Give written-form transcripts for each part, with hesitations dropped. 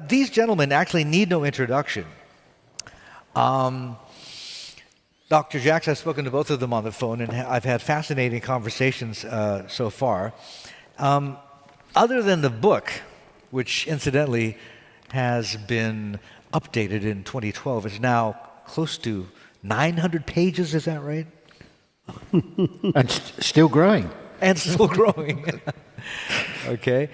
these gentlemen actually need no introduction. Dr. Jacques, I've spoken to both of them on the phone, and I've had fascinating conversations so far. Other than the book, which incidentally has been updated in 2012, it's now close to 900 pages, is that right? And still growing. And still growing. Okay.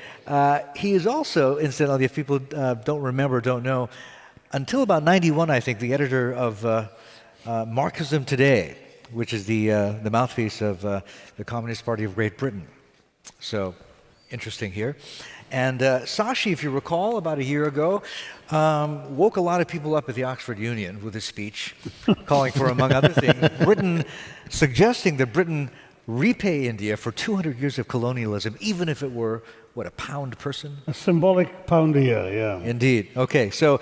He is also, incidentally, if people don't remember, don't know, until about 91, I think, the editor of Marxism Today, which is the mouthpiece of the Communist Party of Great Britain. So, interesting here. And Shashi, if you recall, about a year ago, woke a lot of people up at the Oxford Union with a speech calling for, among other things, suggesting that Britain repay India for 200 years of colonialism, even if it were, what, a pound person? A symbolic pound a year, yeah. Indeed. Okay, so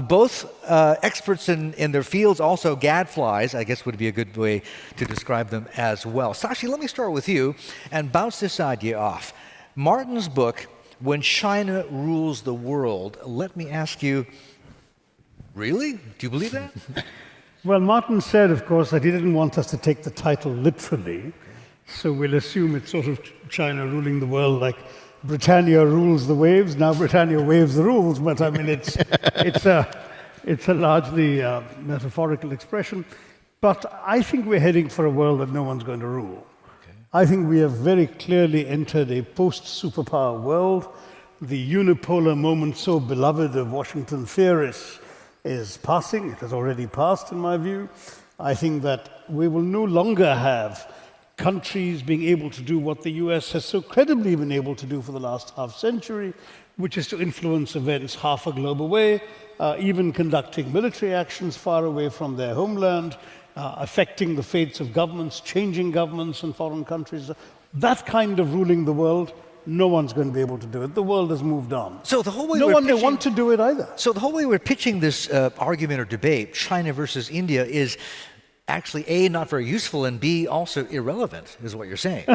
both experts in their fields, also gadflies, I guess would be a good way to describe them as well. Shashi, let me start with you and bounce this idea off. Martin's book, When China Rules the World, let me ask you, really? Do you believe that? Well, Martin said, of course, that he didn't want us to take the title literally. So we'll assume it's sort of China ruling the world like Britannia rules the waves. Now Britannia waves the rules, but I mean, it's a largely metaphorical expression. But I think we're heading for a world that no one's going to rule. Okay. I think we have very clearly entered a post-superpower world. The unipolar moment so beloved of Washington theorists is passing. It has already passed, in my view. I think that we will no longer have countries being able to do what the US has so credibly been able to do for the last half century, which is to influence events half a globe away, even conducting military actions far away from their homeland, affecting the fates of governments, changing governments in foreign countries. That kind of ruling the world, no one's going to be able to do it. The world has moved on. So the whole way no one may want to do it either. So the whole way we're pitching this argument or debate, China versus India, is actually A, not very useful, and B, also irrelevant, is what you're saying.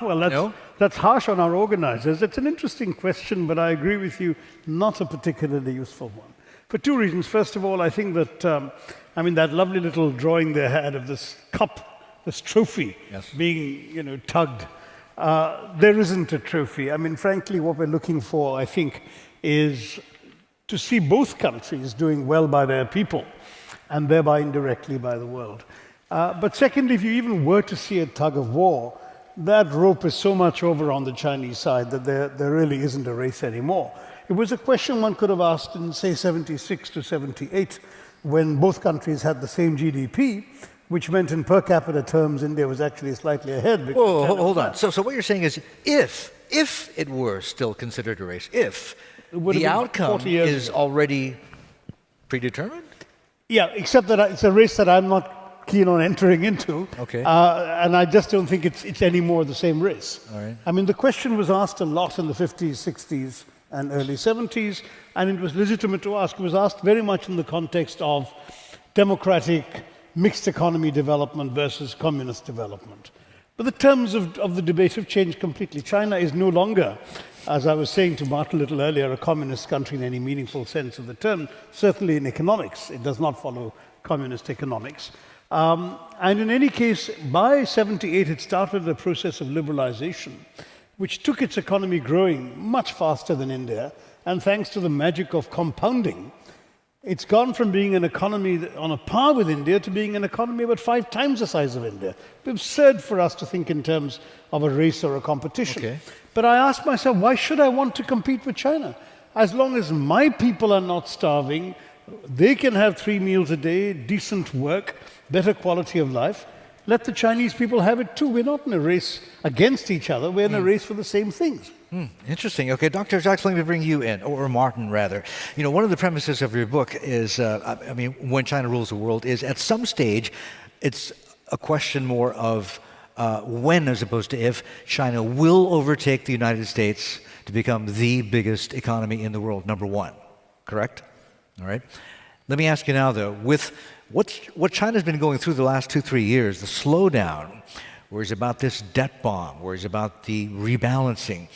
Well, that's harsh on our organizers. It's an interesting question, but I agree with you, not a particularly useful one. For two reasons. First of all, I think that, that lovely little drawing they had of this cup, this trophy, yes, being, tugged. There isn't a trophy. I mean, frankly, what we're looking for, I think, is to see both countries doing well by their people, and thereby indirectly by the world. But secondly, if you even were to see a tug of war, that rope is so much over on the Chinese side that there really isn't a race anymore. It was a question one could have asked in, say, 76 to 78, when both countries had the same GDP, which meant in per capita terms, India was actually slightly ahead. Whoa, hold on. So what you're saying is, if it were still considered a race, if the outcome is already predetermined? Yeah, except that it's a race that I'm not keen on entering into. Okay. And I just don't think it's any more the same race. All right. I mean, the question was asked a lot in the 50s, 60s, and early 70s, and it was legitimate to ask. It was asked very much in the context of democratic mixed economy development versus communist development. But the terms of the debate have changed completely. China is no longer, as I was saying to Martin a little earlier, a communist country in any meaningful sense of the term. Certainly in economics, it does not follow communist economics. And in any case, by 78, it started a process of liberalization, which took its economy growing much faster than India. And thanks to the magic of compounding, it's gone from being an economy on a par with India to being an economy about 5 times the size of India. It's absurd for us to think in terms of a race or a competition. Okay. But I asked myself, why should I want to compete with China? As long as my people are not starving, they can have 3 meals a day, decent work, better quality of life. Let the Chinese people have it too. We're not in a race against each other. We're in a race for the same things. Interesting. Okay, Dr. Jacques, let me bring you in, or Martin, rather. One of the premises of your book is, When China Rules the World, is at some stage, it's a question more of when as opposed to if China will overtake the United States to become the biggest economy in the world, number one. Correct? All right. Let me ask you now, though, with what China's been going through the last 2-3 years, the slowdown, worries about this debt bomb, worries about the rebalancing,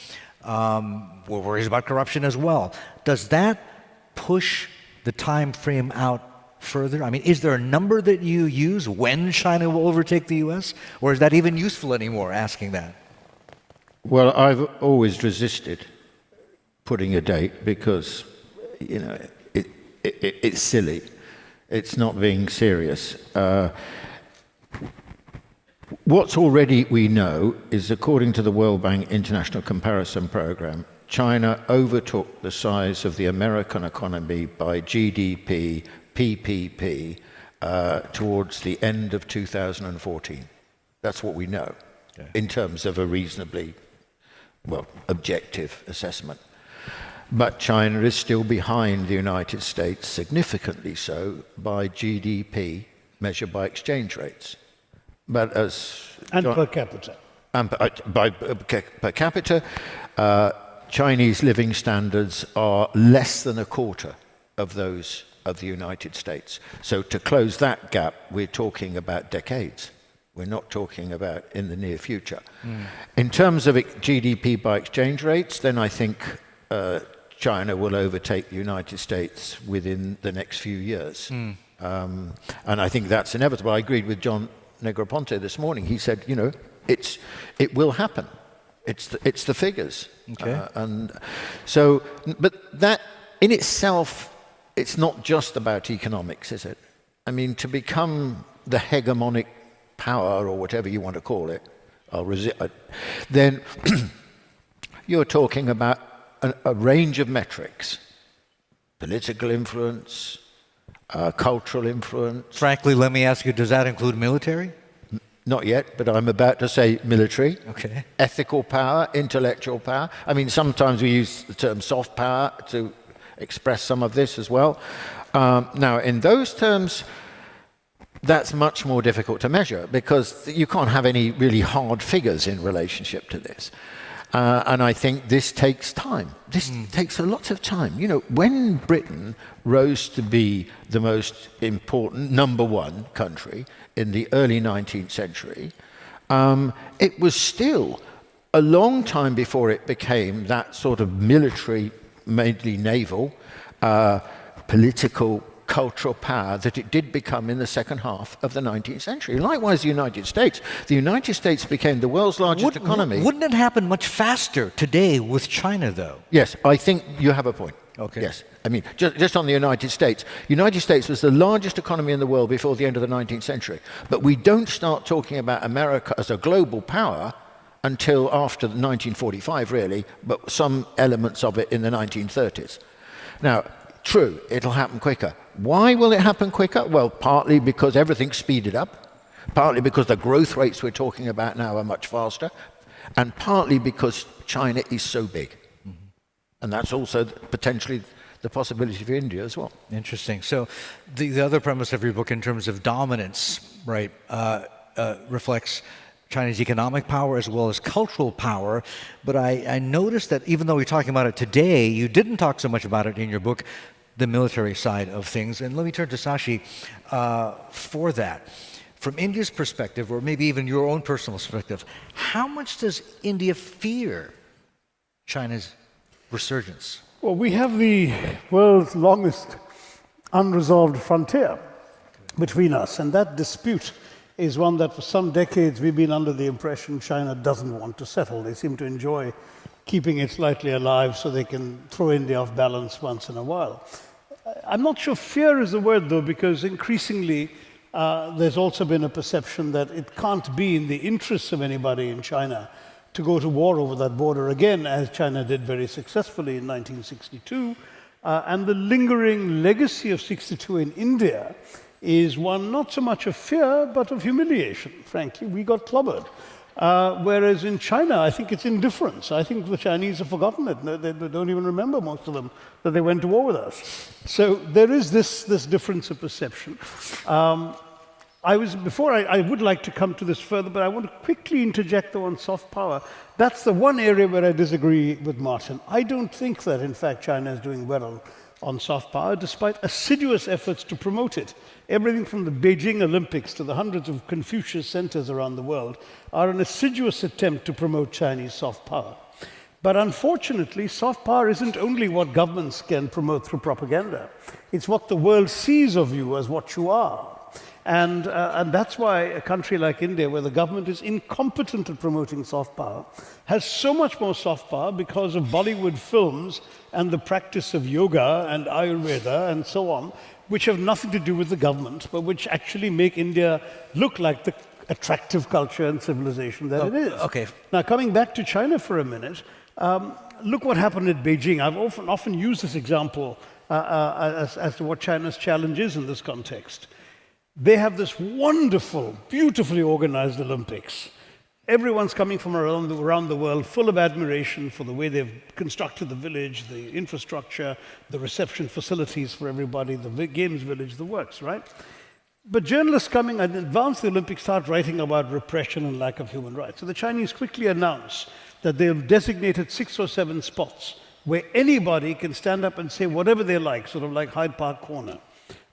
worries about corruption as well. Does that push the time frame out further? I mean, is there a number that you use when China will overtake the US? Or is that even useful anymore, asking that? Well, I've always resisted putting a date because, you know, it's silly. It's not being serious. What's already we know is, according to the World Bank International Comparison Program, China overtook the size of the American economy by GDP, PPP, towards the end of 2014. That's what we know, okay, in terms of a reasonably, well, objective assessment. But China is still behind the United States, significantly so, by GDP measured by exchange rates. But as per capita. And per capita, Chinese living standards are less than a quarter of those of the United States. So to close that gap, we're talking about decades. We're not talking about in the near future. In terms of GDP by exchange rates, then I think China will overtake the United States within the next few years. And I think that's inevitable. I agreed with John Negroponte this morning. He said, you know, it will happen. It's the figures. Okay. And so, but that in itself, it's not just about economics, is it? I mean, to become the hegemonic power, or whatever you want to call it, then you're talking about a range of metrics: political influence, cultural influence. Frankly, let me ask you, does that include military? Not yet, but I'm about to say military. Okay. Ethical power, intellectual power. I mean, sometimes we use the term soft power to express some of this as well. Now, in those terms, that's much more difficult to measure because you can't have any really hard figures in relationship to this. And I think this takes time. This takes a lot of time. You know, when Britain rose to be the most important #1 country in the early 19th century, it was still a long time before it became that sort of military, mainly naval, political, cultural power that it did become in the second half of the 19th century. Likewise, the United States. The United States became the world's largest economy. Wouldn't it happen much faster today with China, though? Yes, I think you have a point. Okay. Yes. I mean, just on the United States. United States was the largest economy in the world before the end of the 19th century. But we don't start talking about America as a global power until after 1945, really, but some elements of it in the 1930s. Now, true, it'll happen quicker. Why will it happen quicker? Well, partly because everything's speeded up, partly because the growth rates we're talking about now are much faster, and partly because China is so big. And that's also potentially the possibility for India as well. Interesting. So the other premise of your book in terms of dominance, right, reflects China's economic power as well as cultural power. But I noticed that even though we're talking about it today, you didn't talk so much about it in your book, the military side of things. And let me turn to Shashi for that. From India's perspective, or maybe even your own personal perspective, how much does India fear China's resurgence? Well, we have the world's longest unresolved frontier between us, and that dispute is one that for some decades we've been under the impression China doesn't want to settle. They seem to enjoy keeping it slightly alive so they can throw India off balance once in a while. I'm not sure fear is the word, though, because increasingly there's also been a perception that it can't be in the interests of anybody in China to go to war over that border again, as China did very successfully in 1962. And the lingering legacy of 62 in India is one not so much of fear, but of humiliation, frankly. We got clobbered. Whereas in China, I think it's indifference. I think the Chinese have forgotten it. They don't even remember, most of them, that they went to war with us. So there is this difference of perception. I would like to come to this further, but I want to quickly interject though on soft power. That's the one area where I disagree with Martin. I don't think that, in fact, China is doing well on soft power, despite assiduous efforts to promote it. Everything from the Beijing Olympics to the hundreds of Confucius centers around the world are an assiduous attempt to promote Chinese soft power. But unfortunately, soft power isn't only what governments can promote through propaganda. It's what the world sees of you as what you are. And that's why a country like India, where the government is incompetent at promoting soft power, has so much more soft power because of Bollywood films and the practice of yoga and Ayurveda and so on, which have nothing to do with the government, but which actually make India look like the attractive culture and civilization that it is. Okay. Now, coming back to China for a minute, look what happened at Beijing. I've often used this example as to what China's challenge is in this context. They have this wonderful, beautifully organized Olympics. Everyone's coming from around the world, full of admiration for the way they've constructed the village, the infrastructure, the reception facilities for everybody, the games village, the works, right? But journalists coming in advance of the Olympics start writing about repression and lack of human rights. So the Chinese quickly announce that they've designated 6 or 7 spots where anybody can stand up and say whatever they like, sort of like Hyde Park Corner.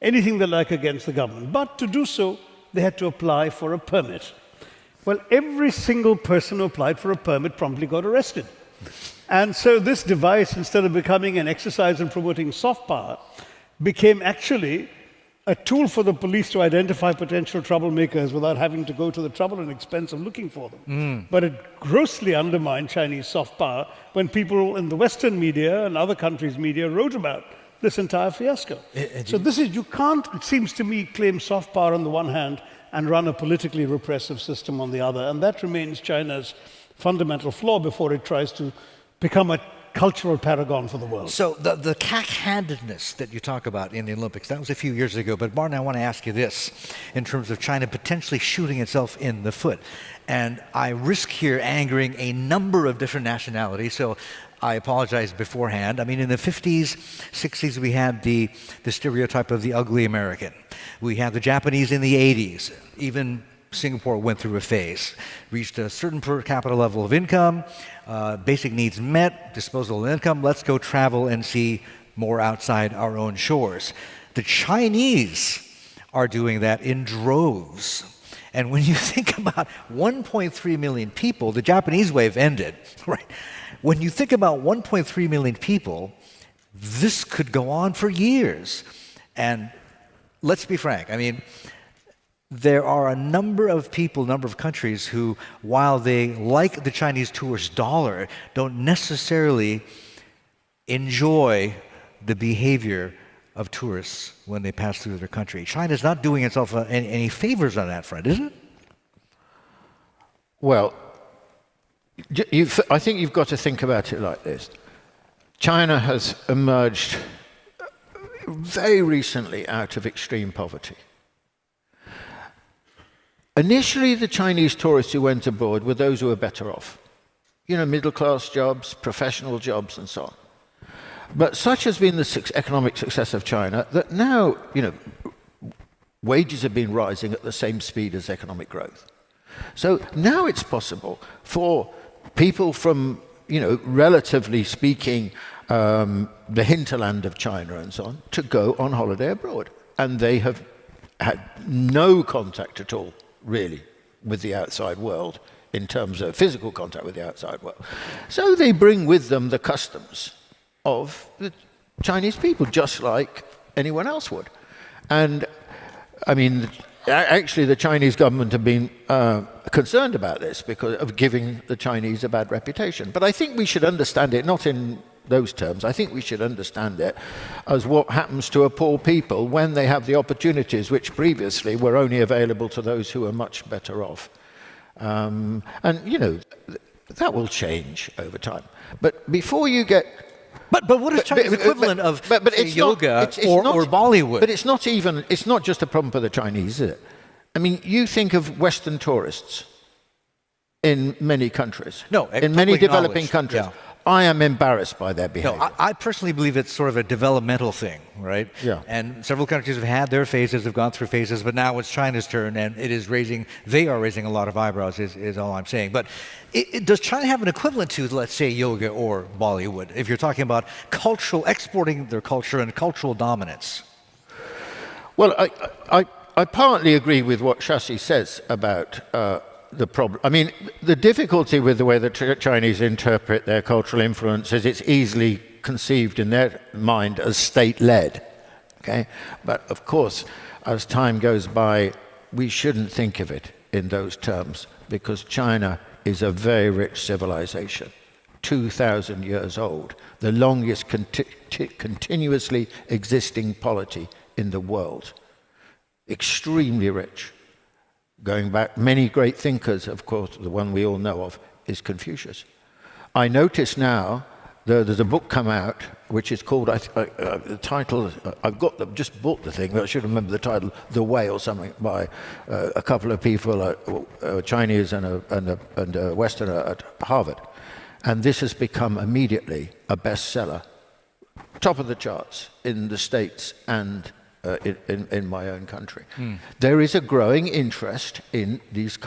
Anything they like against the government. But to do so, they had to apply for a permit. Well, every single person who applied for a permit promptly got arrested. And so this device, instead of becoming an exercise in promoting soft power, became actually a tool for the police to identify potential troublemakers without having to go to the trouble and expense of looking for them. But it grossly undermined Chinese soft power when people in the Western media and other countries' media wrote about this entire fiasco. So this is, you can't, it seems to me, claim soft power on the one hand and run a politically repressive system on the other. And that remains China's fundamental flaw before it tries to become a cultural paragon for the world. So the cack-handedness that you talk about in the Olympics, that was a few years ago. But Martin, I want to ask you this in terms of China potentially shooting itself in the foot. And I risk here angering a number of different nationalities. So I apologize beforehand. I mean, in the 50s, 60s, we had the stereotype of the ugly American. We had the Japanese in the 80s. Even Singapore went through a phase, reached a certain per capita level of income, basic needs met, disposable income, let's go travel and see more outside our own shores. The Chinese are doing that in droves. And when you think about 1.3 million people, the Japanese wave ended, right? When you think about 1.3 million people, this could go on for years. And let's be frank, I mean, there are a number of people, a number of countries who, while they like the Chinese tourist dollar, don't necessarily enjoy the behavior of tourists when they pass through their country. China's not doing itself any favors on that front, is it? Well, I think you've got to think about it like this. China has emerged very recently out of extreme poverty. Initially, the Chinese tourists who went abroad were those who were better off. You know, middle-class jobs, professional jobs, and so on. But such has been the economic success of China that now, you know, wages have been rising at the same speed as economic growth. So now it's possible for people from, you know, relatively speaking, the hinterland of China and so on, to go on holiday abroad. And they have had no contact at all, really, with the outside world in terms of physical contact with the outside world. So they bring with them the customs of the Chinese people, just like anyone else would. And, I mean, actually, the Chinese government have been concerned about this because of giving the Chinese a bad reputation. But I think we should understand it, not in those terms. I think we should understand it as what happens to a poor people when they have the opportunities which previously were only available to those who are much better off. And, you know, that will change over time. But before you get... But what is China's equivalent of yoga or Bollywood? But it's not just a problem for the Chinese, is it? I mean, you think of Western tourists in many countries. No, in many developing countries. Yeah. I am embarrassed by their behavior. No, I personally believe it's sort of a developmental thing, right? Yeah. And several countries have had their phases, have gone through phases, but now it's China's turn, and they are raising a lot of eyebrows, is all I'm saying. But does China have an equivalent to, let's say, yoga or Bollywood, if you're talking about exporting their culture and cultural dominance? Well, I partly agree with what Shashi says about the problem. I mean, the difficulty with the way the Chinese interpret their cultural influence is it's easily conceived in their mind as state-led. Okay? But of course, as time goes by, we shouldn't think of it in those terms, because China is a very rich civilization, 2,000 years old, the longest continuously existing polity in the world. Extremely rich. Going back, many great thinkers, of course, the one we all know of is Confucius. I notice now there's a book come out which is called, the title, just bought the thing, but I should remember the title, The Way or something, by a couple of people, a Chinese and a Westerner at Harvard. And this has become immediately a bestseller, top of the charts in the States and in my own country. There is a growing interest in these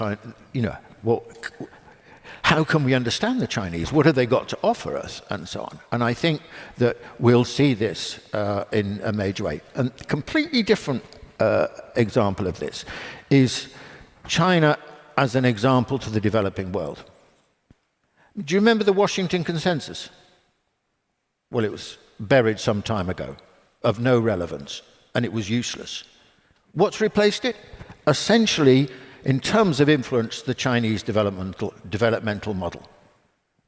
how can we understand the Chinese? What have they got to offer us? And so on. And I think that we'll see this in a major way. A completely different example of this is China as an example to the developing world. Do you remember the Washington Consensus? Well, it was buried some time ago, of no relevance, and it was useless. What's replaced it? Essentially, in terms of influence, the Chinese developmental model.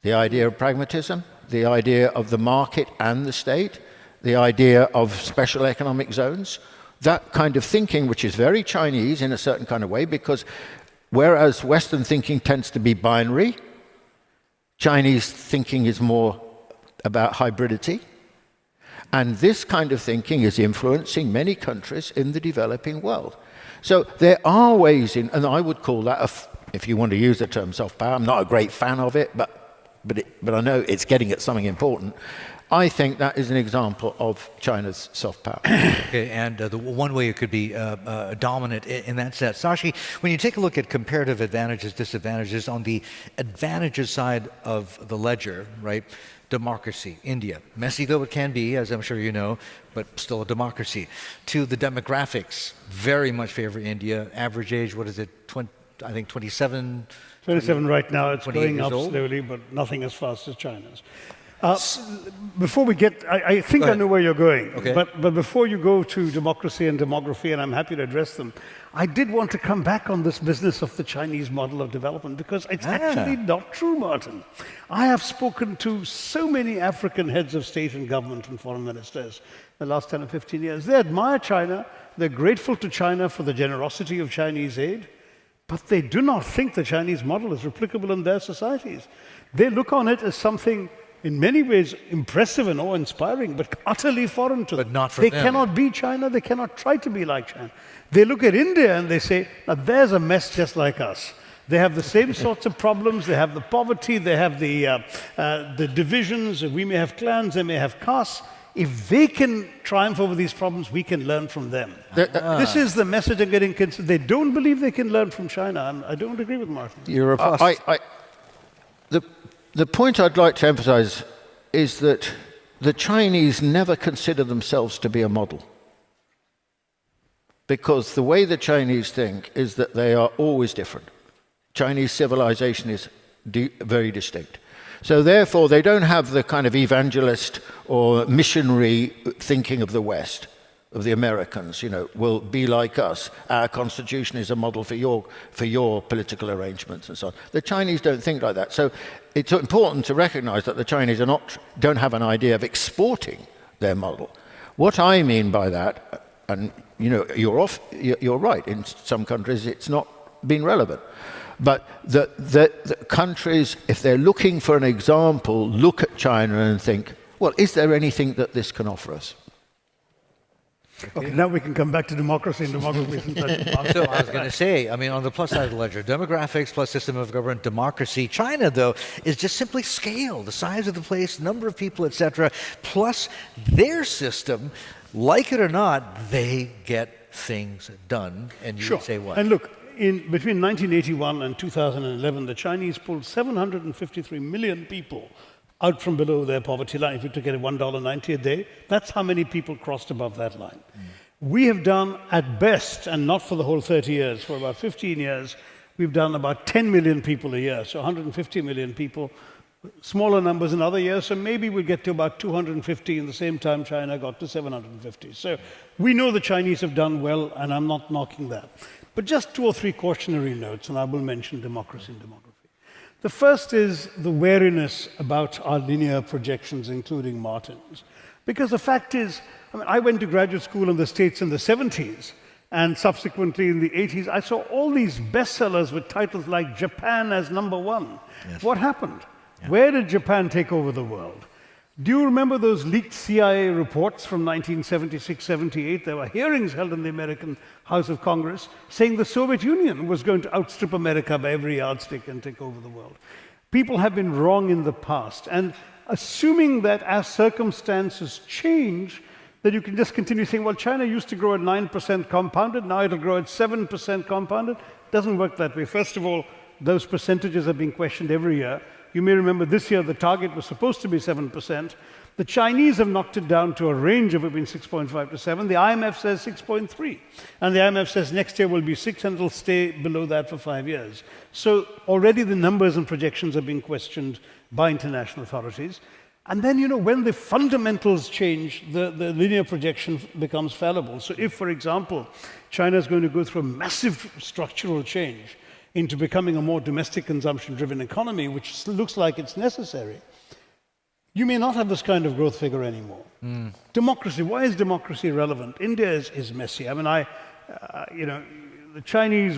The idea of pragmatism, the idea of the market and the state, the idea of special economic zones, that kind of thinking, which is very Chinese in a certain kind of way, because whereas Western thinking tends to be binary, Chinese thinking is more about hybridity. And this kind of thinking is influencing many countries in the developing world. So there are ways in, and I would call that, if you want to use the term soft power, I'm not a great fan of it, but I know it's getting at something important. I think that is an example of China's soft power. Okay, and the one way it could be dominant in that sense. Shashi, when you take a look at comparative advantages, disadvantages, on the advantages side of the ledger, right? Democracy, India. Messy though it can be, as I'm sure you know, but still a democracy. To the demographics, very much favor India. Average age, what is it? I think 27? 27 right now. It's going up old. slowly, but nothing as fast as China's. Before we get, I think I know where you're going, okay. but before you go to democracy and demography, and I'm happy to address them, I did want to come back on this business of the Chinese model of development, because it's actually not true, Martin. I have spoken to so many African heads of state and government and foreign ministers in the last 10 or 15 years. They admire China, they're grateful to China for the generosity of Chinese aid, but they do not think the Chinese model is replicable in their societies. They look on it as something in many ways impressive and awe-inspiring, but utterly foreign to them. But not for them. They them. cannot be China, they cannot try to be like China. They look at India and they say, now there's a mess just like us. They have the same sorts of problems, they have the poverty, they have the divisions, we may have clans, they may have castes. If they can triumph over these problems, we can learn from them. This is the message I'm getting. They don't believe they can learn from China, and I don't agree with Martin. You're a The point I'd like to emphasize is that the Chinese never consider themselves to be a model. Because the way the Chinese think is that they are always different. Chinese civilization is very distinct. So therefore, they don't have the kind of evangelist or missionary thinking of the West, of the Americans, will be like us. Our constitution is a model for your political arrangements and so on. The Chinese don't think like that. So it's important to recognize that the Chinese don't have an idea of exporting their model. What I mean by that, and you're right, in some countries it's not been relevant. But the countries, if they're looking for an example, look at China and think, well, is there anything that this can offer us? Okay, now we can come back to democracy and demography. So I was going to say, I mean, on the plus side of the ledger, demographics plus system of government, democracy. China, though, is just simply scale, the size of the place, number of people, etc. Plus their system, like it or not, they get things done. And you say what? And look, between 1981 and 2011, the Chinese pulled 753 million people out from below their poverty line. If you took it at $1.90 a day, that's how many people crossed above that line. We have done, at best, and not for the whole 30 years, for about 15 years, we've done about 10 million people a year, so 150 million people. Smaller numbers in other years, so maybe we'll get to about 250 in the same time China got to 750. So we know the Chinese have done well, and I'm not knocking that. But just 2 or 3 cautionary notes, and I will mention democracy and demography. The first is the wariness about our linear projections, including Martin's. Because the fact is, I went to graduate school in the States in the 70s, and subsequently in the 80s, I saw all these bestsellers with titles like Japan as #1. Yes. What happened? Yeah. Where did Japan take over the world? Do you remember those leaked CIA reports from 1976-78? There were hearings held in the American House of Congress saying the Soviet Union was going to outstrip America by every yardstick and take over the world. People have been wrong in the past. And assuming that as circumstances change, that you can just continue saying, well, China used to grow at 9% compounded, now it'll grow at 7% compounded. Doesn't work that way. First of all, those percentages are being questioned every year. You may remember this year the target was supposed to be 7%. The Chinese have knocked it down to a range of between 6.5 to 7. The IMF says 6.3. And the IMF says next year will be 6 and it'll stay below that for 5 years. So already the numbers and projections are being questioned by international authorities. And then, when the fundamentals change, the linear projection becomes fallible. So if, for example, China is going to go through a massive structural change into becoming a more domestic consumption-driven economy, which looks like it's necessary, you may not have this kind of growth figure anymore. Democracy, why is democracy relevant? India is messy. The Chinese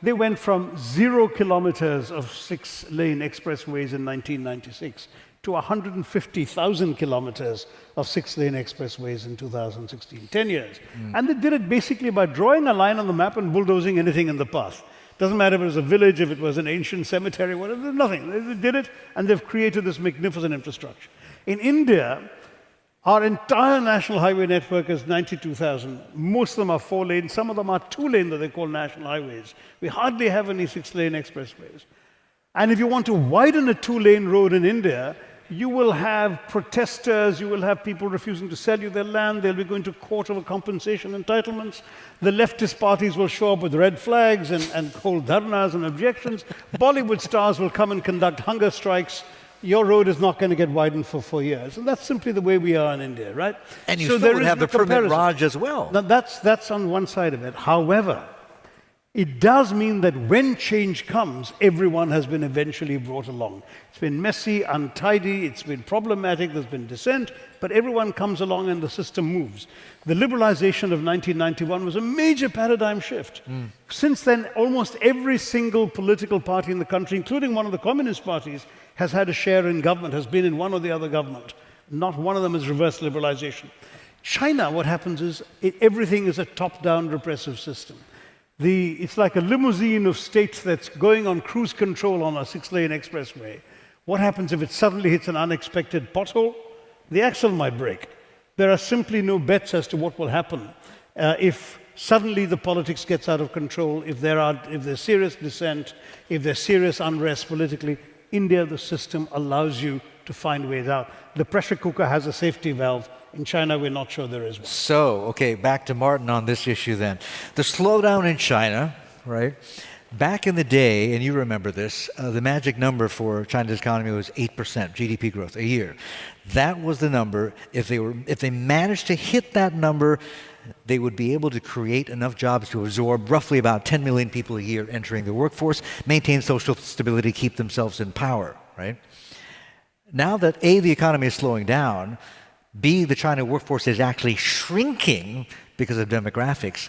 they went from 0 kilometers of 6-lane expressways in 1996 to 150,000 kilometers of 6-lane expressways in 2016, 10 years. And they did it basically by drawing a line on the map and bulldozing anything in the path. Doesn't matter if it was a village, if it was an ancient cemetery, whatever, nothing. They did it, and they've created this magnificent infrastructure. In India, our entire national highway network is 92,000. Most of them are 4-lane, some of them are 2-lane that they call national highways. We hardly have any 6-lane expressways. And if you want to widen a 2-lane road in India, you will have protesters, you will have people refusing to sell you their land, they'll be going to court over compensation entitlements. The leftist parties will show up with red flags and hold dharnas and objections. Bollywood stars will come and conduct hunger strikes. Your road is not going to get widened for 4 years. And that's simply the way we are in India, right? And you still would have the permit Raj as well. Now that's on one side of it. However, it does mean that when change comes, everyone has been eventually brought along. It's been messy, untidy, it's been problematic, there's been dissent, but everyone comes along and the system moves. The liberalization of 1991 was a major paradigm shift. Since then, almost every single political party in the country, including one of the communist parties, has had a share in government, has been in one or the other government. Not one of them has reversed liberalization. China, what happens is, everything is a top-down repressive system. It's like a limousine of states that's going on cruise control on a 6-lane expressway. What happens if it suddenly hits an unexpected pothole? The axle might break. There are simply no bets as to what will happen if suddenly the politics gets out of control, if there's serious dissent, if there's serious unrest politically. India, the system allows you to find ways out. The pressure cooker has a safety valve. In China, we're not sure there is one. So, okay, back to Martin on this issue then. The slowdown in China, right? Back in the day, and you remember this, the magic number for China's economy was 8% GDP growth a year. That was the number. If they managed to hit that number, they would be able to create enough jobs to absorb roughly about 10 million people a year entering the workforce, maintain social stability, keep themselves in power, right? Now that A, the economy is slowing down, B, the China workforce is actually shrinking because of demographics.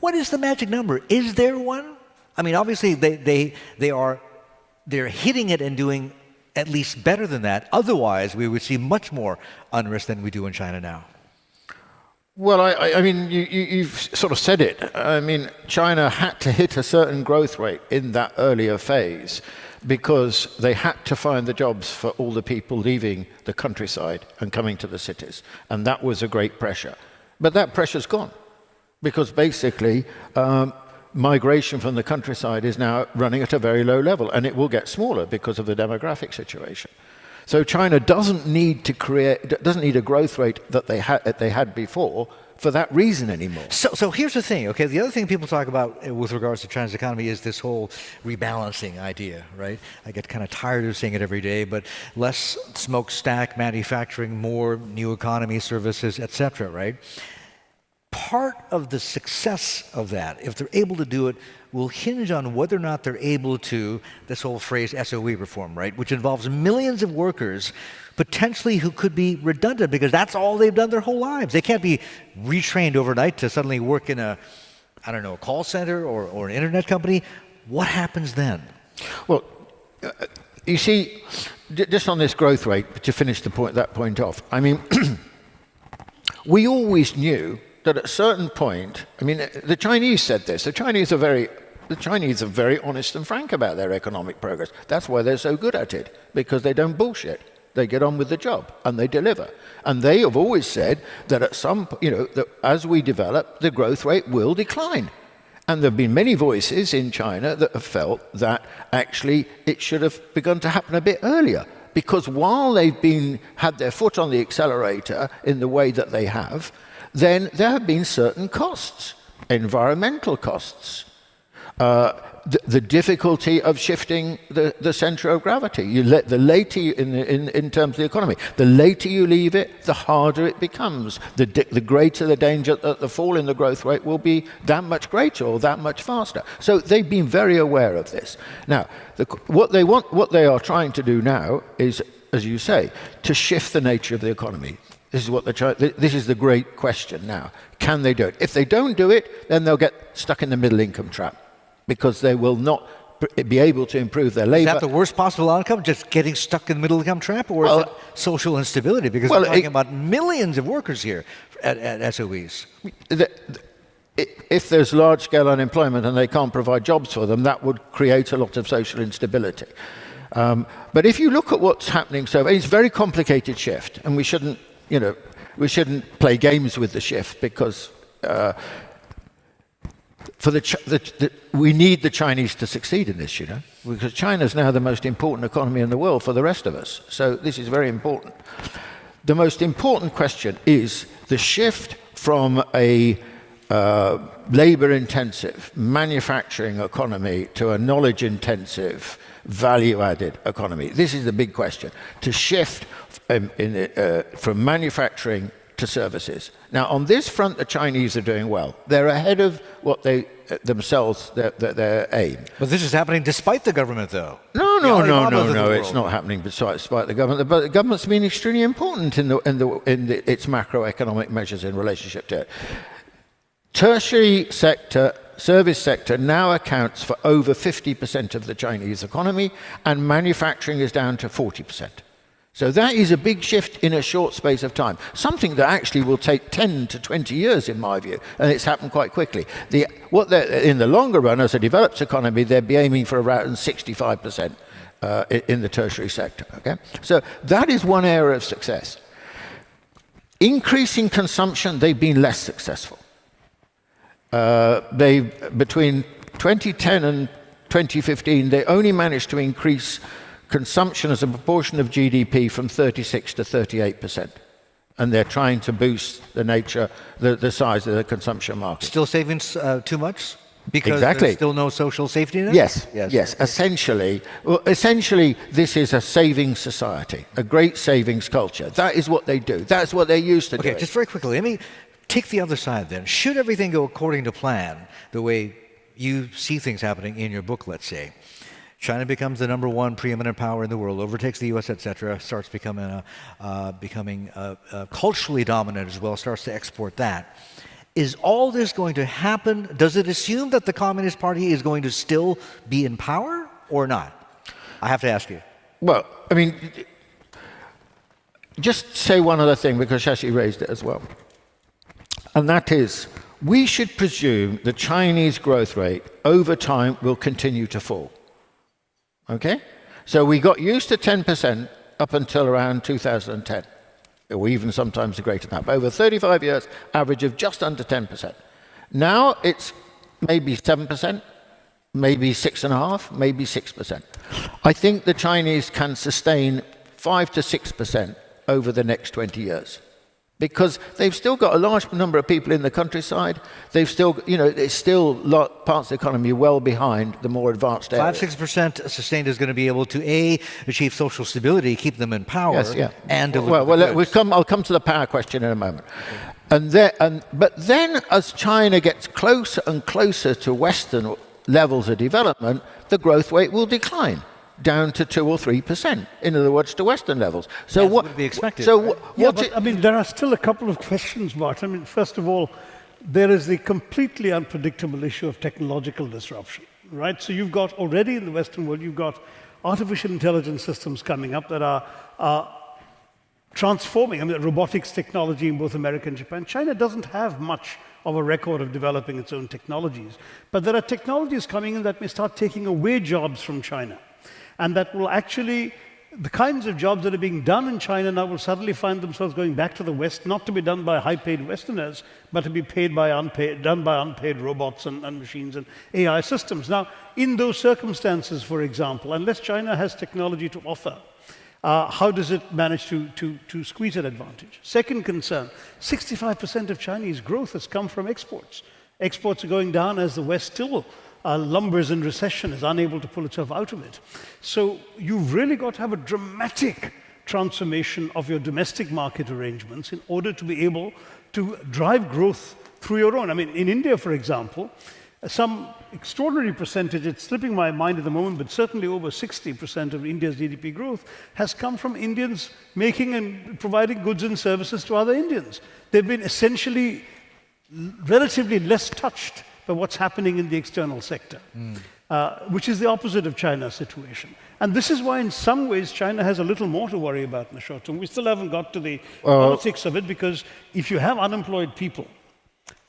What is the magic number? Is there one? I mean, obviously they're hitting it and doing at least better than that. Otherwise, we would see much more unrest than we do in China now. Well, I mean, you've sort of said it. I mean, China had to hit a certain growth rate in that earlier phase because they had to find the jobs for all the people leaving the countryside and coming to the cities. And that was a great pressure. But that pressure's gone because basically migration from the countryside is now running at a very low level, and it will get smaller because of the demographic situation. So China doesn't need a growth rate that they had before for that reason anymore. So here's the thing, okay? The other thing people talk about with regards to China's economy is this whole rebalancing idea, right? I get kind of tired of saying it every day, but less smokestack manufacturing, more new economy services, etc., right? Part of the success of that, if they're able to do it, will hinge on whether or not they're able to, this whole phrase SOE reform, right? Which involves millions of workers potentially who could be redundant because that's all they've done their whole lives. They can't be retrained overnight to suddenly work in a, I don't know, a call center or an internet company. What happens then? Well, you see, just on this growth rate, to finish that point off, I mean, we always knew that at a certain point, I mean, the Chinese said this. The Chinese are very honest and frank about their economic progress. That's why they're so good at it, because they don't bullshit. They get on with the job and they deliver. And they have always said that at some, that as we develop, the growth rate will decline. And there have been many voices in China that have felt that actually it should have begun to happen a bit earlier. Because while they've had their foot on the accelerator in the way that they have, then there have been certain costs, environmental costs, the difficulty of shifting the center of gravity. The later in terms of the economy, the later you leave it, the harder it becomes. The greater the danger that the fall in the growth rate will be that much greater or that much faster. So they've been very aware of this. Now, what they are trying to do now is, as you say, to shift the nature of the economy. This is the great question now. Can they do it? If they don't do it, then they'll get stuck in the middle income trap because they will not be able to improve their labor. Is that the worst possible outcome, just getting stuck in the middle income trap, or is it social instability? Because we're talking about millions of workers here at SOEs. If there's large-scale unemployment and they can't provide jobs for them, that would create a lot of social instability. But if you look at what's happening, so it's a very complicated shift, and we shouldn't play games with the shift because we need the Chinese to succeed in this, because China is now the most important economy in the world for the rest of us. So this is very important. The most important question is the shift from a labor-intensive manufacturing economy to a knowledge-intensive value-added economy. This is the big question, to shift from manufacturing to services. Now, on this front, the Chinese are doing well. They're ahead of what they themselves, their aim. But this is happening despite the government, though. No, it's not happening despite the government. But the government's been extremely important in its macroeconomic measures in relationship to it. Tertiary sector, service sector now accounts for over 50% of the Chinese economy, and manufacturing is down to 40%. So that is a big shift in a short space of time, something that actually will take 10 to 20 years, in my view, and it's happened quite quickly. In the longer run, as a developed economy, they'd be aiming for around 65% in the tertiary sector. Okay? So that is one area of success. Increasing consumption, they've been less successful. Between 2010 and 2015, they only managed to increase consumption as a proportion of GDP from 36 to 38%. And they're trying to boost the size of the consumption market. Still saving too much? Because exactly. There's still no social safety net? Yes. Essentially, this is a savings society, a great savings culture. That is what they do. That's what they're used to doing. Okay, just very quickly, let me take the other side then. Should everything go according to plan, the way you see things happening in your book, let's say, China becomes the #1 preeminent power in the world, overtakes the U.S., etc., starts becoming culturally dominant as well, starts to export that. Is all this going to happen? Does it assume that the Communist Party is going to still be in power or not? I have to ask you. Well, I mean, just say one other thing, because Shashi raised it as well. And that is, we should presume the Chinese growth rate over time will continue to fall. Okay? So we got used to 10% up until around 2010, or even sometimes greater than that. But over 35 years, average of just under 10%. Now it's maybe 7%, maybe 6.5%, maybe 6%. I think the Chinese can sustain 5 to 6% over the next 20 years. because they've still got a large number of people in the countryside. They've still, it's still parts of the economy well behind the more advanced areas. 5-6% sustained is going to be able to achieve social stability, keep them in power, Yes, yeah. and deliver goods. I'll come to the power question in a moment. But then, as China gets closer and closer to Western levels of development, the growth rate will decline down to 2 or 3%. In other words, to Western levels. So what would be expected? So right? There are still a couple of questions, Martin. First of all, there is the completely unpredictable issue of technological disruption, right? So you've got already in the Western world, you've got artificial intelligence systems coming up that are transforming. Robotics technology in both America and Japan. China doesn't have much of a record of developing its own technologies, but there are technologies coming in that may start taking away jobs from China. And that will actually, the kinds of jobs that are being done in China now will suddenly find themselves going back to the West, not to be done by high-paid Westerners, but to be done by unpaid robots and machines and AI systems. Now, in those circumstances, for example, unless China has technology to offer, how does it manage to squeeze that advantage? Second concern, 65% of Chinese growth has come from exports. Exports are going down as the West still lumbers in recession, is unable to pull itself out of it. So you've really got to have a dramatic transformation of your domestic market arrangements in order to be able to drive growth through your own. In India, for example, some extraordinary percentage, it's slipping my mind at the moment, but certainly over 60% of India's GDP growth has come from Indians making and providing goods and services to other Indians. They've been essentially relatively less touched by what's happening in the external sector, which is the opposite of China's situation. And this is why, in some ways, China has a little more to worry about in the short term. We still haven't got to the politics of it, because if you have unemployed people,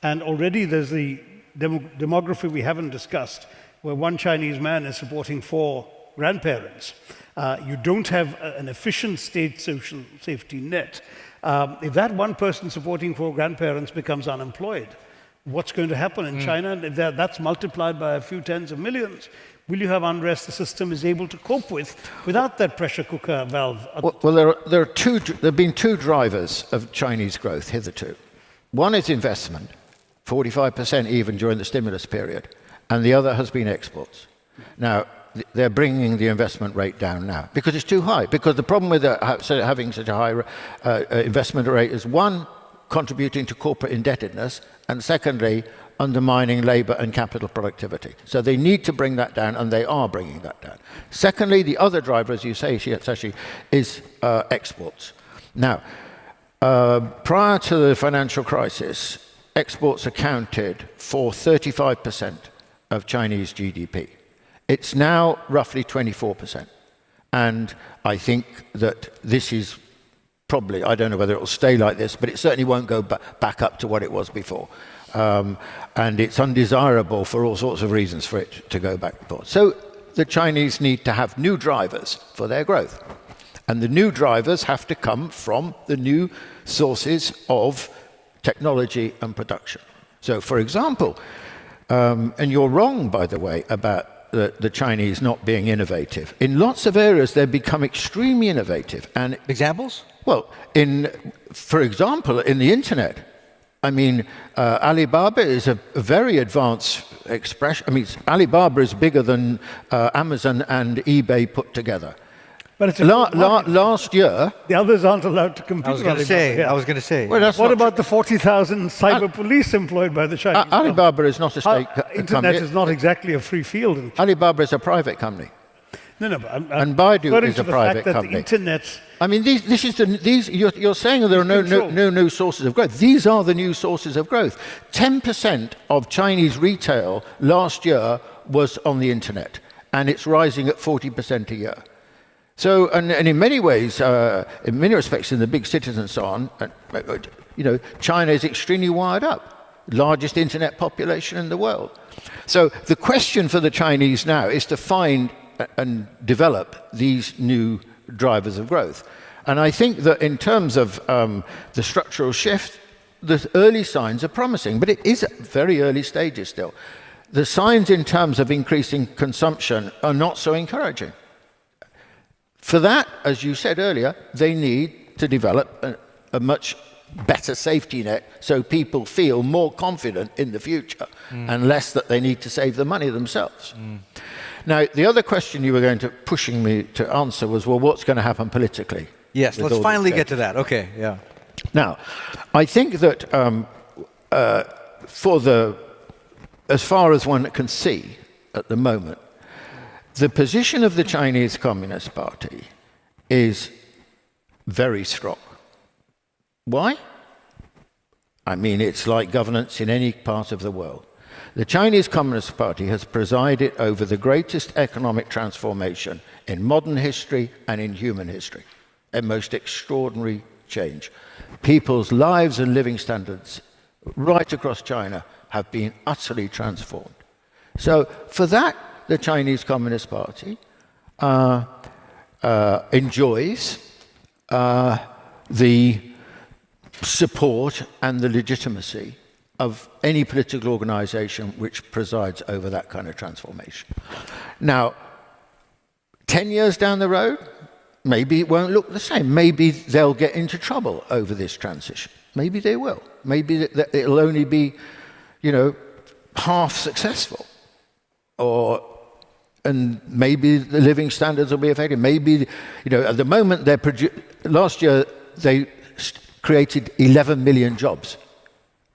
and already there's the demography we haven't discussed, where one Chinese man is supporting 4 grandparents, you don't have an efficient state social safety net. If that one person supporting 4 grandparents becomes unemployed, what's going to happen in China? If that's multiplied by a few tens of millions, will you have unrest the system is able to cope with without that pressure cooker valve? Well, there have been 2 drivers of Chinese growth hitherto. One is investment, 45% even during the stimulus period, and the other has been exports. Now, they're bringing the investment rate down now because it's too high. Because the problem with having such a high investment rate is, one, contributing to corporate indebtedness, and secondly, undermining labor and capital productivity. So they need to bring that down, and they are bringing that down. Secondly, the other driver, as you say, Shashi, is exports. Now, prior to the financial crisis, exports accounted for 35% of Chinese GDP. It's now roughly 24%. And I think that this is probably, I don't know whether it will stay like this, but it certainly won't go back up to what it was before. And it's undesirable for all sorts of reasons for it to go back and forth. So the Chinese need to have new drivers for their growth. And the new drivers have to come from the new sources of technology and production. So, for example, and you're wrong, by the way, about the Chinese not being innovative. In lots of areas, they've become extremely innovative. And examples? Well, for example, in the internet, Alibaba is a very advanced expression. Alibaba is bigger than Amazon and eBay put together. But it's last year, the others aren't allowed to compete. I was going to say. Well, what about the 40,000 cyber police employed by the Chinese? Alibaba is not a state company. Internet is not exactly a free field. Alibaba is a private company. No, but and Baidu is a private company. The internet. You're saying there are no new sources of growth. These are the new sources of growth. 10% of Chinese retail last year was on the internet, and it's rising at 40% a year. So, and in many ways, in many respects, in the big cities and so on, China is extremely wired up, largest internet population in the world. So the question for the Chinese now is to find and develop these new drivers of growth. And I think that in terms of the structural shift, the early signs are promising, but it is at very early stages still. The signs in terms of increasing consumption are not so encouraging. For that, as you said earlier, they need to develop a much better safety net so people feel more confident in the future and less that they need to save the money themselves. Now, the other question you were going to pushing me to answer was, well, what's going to happen politically? Yes, let's finally get to that. Okay, yeah. Now, I think that as far as one can see at the moment, the position of the Chinese Communist Party is very strong. Why? I mean, it's like governance in any part of the world. The Chinese Communist Party has presided over the greatest economic transformation in modern history and in human history. A most extraordinary change. People's lives and living standards right across China have been utterly transformed. So for that, the Chinese Communist Party enjoys the support and the legitimacy of any political organization which presides over that kind of transformation. Now, 10 years down the road, maybe it won't look the same. Maybe they'll get into trouble over this transition. Maybe they will. Maybe it'll only be, you know, half successful. And maybe the living standards will be affected. Maybe, you know, at the moment, last year they created 11 million jobs.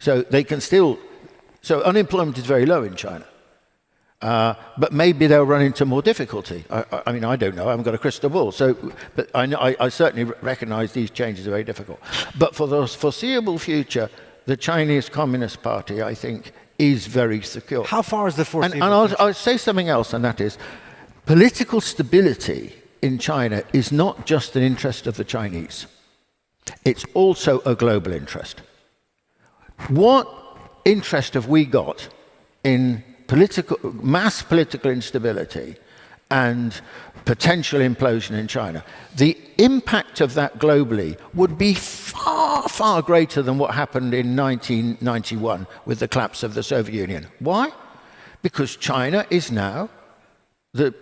So they can still, so unemployment is very low in China. But maybe they'll run into more difficulty. I mean, I don't know. I haven't got a crystal ball. But I certainly recognize these changes are very difficult. But for the foreseeable future, the Chinese Communist Party, I think, is very secure. How far is the foreseeable And future? I'll say something else, and that is, political stability in China is not just an interest of the Chinese. It's also a global interest. What interest have we got in mass political instability and potential implosion in China? The impact of that globally would be far, far greater than what happened in 1991 with the collapse of the Soviet Union. Why? Because China is now the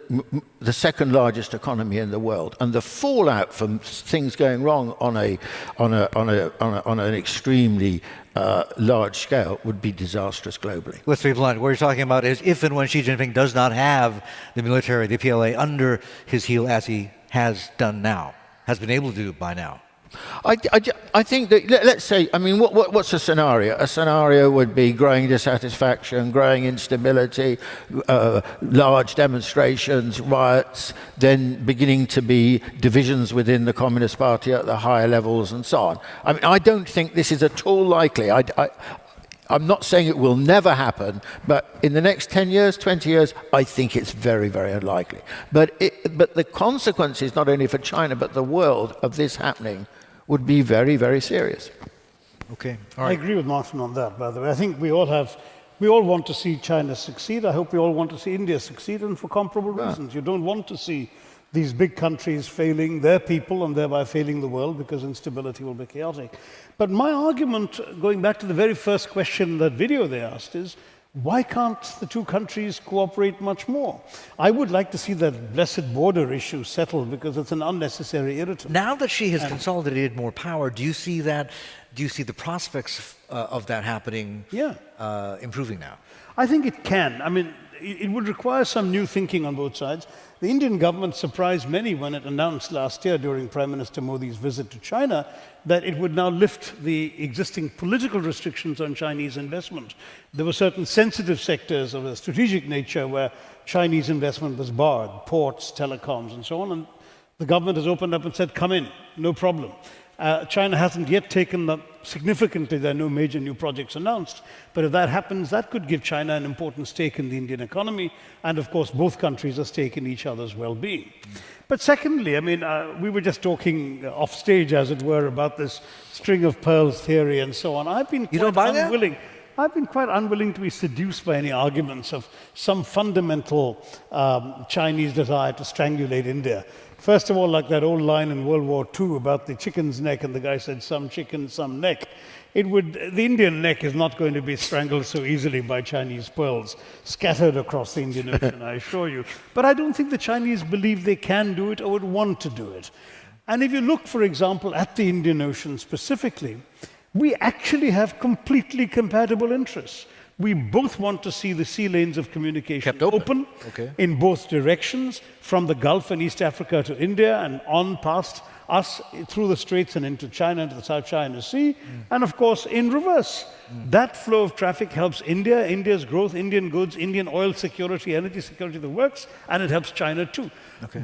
second largest economy in the world, and the fallout from things going wrong on an extremely large scale would be disastrous globally. Let's be blunt. What you're talking about is if and when Xi Jinping does not have the military, the PLA, under his heel as he has done now, has been able to do by now. I think that, let's say, I mean, what's a scenario? A scenario would be growing dissatisfaction, growing instability, large demonstrations, riots, then beginning to be divisions within the Communist Party at the higher levels and so on. I mean, I don't think this is at all likely. I'm not saying it will never happen, but in the next 10 years, 20 years, I think it's very, very unlikely. But the consequences, not only for China, but the world of this happening would be very, very serious. Okay. All right. I agree with Martin on that, by the way. I think we all want to see China succeed. I hope we all want to see India succeed, and for comparable reasons. You don't want to see these big countries failing their people and thereby failing the world, because instability will be chaotic. But my argument, going back to the very first question in that video they asked, is why can't the two countries cooperate much more? I would like to see that blessed border issue settled, because it's an unnecessary irritant. Now that she has consolidated more power, do you see that? Do you see the prospects of that happening? Yeah. Improving now? I think it can. I mean, it would require some new thinking on both sides. The Indian government surprised many when it announced last year during Prime Minister Modi's visit to China that it would now lift the existing political restrictions on Chinese investment. There were certain sensitive sectors of a strategic nature where Chinese investment was barred, ports, telecoms, and so on, and the government has opened up and said, come in, no problem. China hasn't yet taken up significantly. There are no major new projects announced. But if that happens, that could give China an important stake in the Indian economy. And of course, both countries a stake in each other's well-being. But secondly, I mean, we were just talking off stage, as it were, about this string of pearls theory and so on. I've been quite unwilling to be seduced by any arguments of some fundamental Chinese desire to strangulate India. First of all, like that old line in World War II about the chicken's neck, and the guy said, some chicken, some neck. The Indian neck is not going to be strangled so easily by Chinese pearls scattered across the Indian Ocean, I assure you. But I don't think the Chinese believe they can do it or would want to do it. And if you look, for example, at the Indian Ocean specifically, we actually have completely compatible interests. We both want to see the sea lanes of communication Kept open. in both directions, from the Gulf and East Africa to India and on past us through the Straits and into China, into the South China Sea, and of course in reverse. That flow of traffic helps India, India's growth, Indian goods, Indian oil security, energy security, that works, and it helps China too.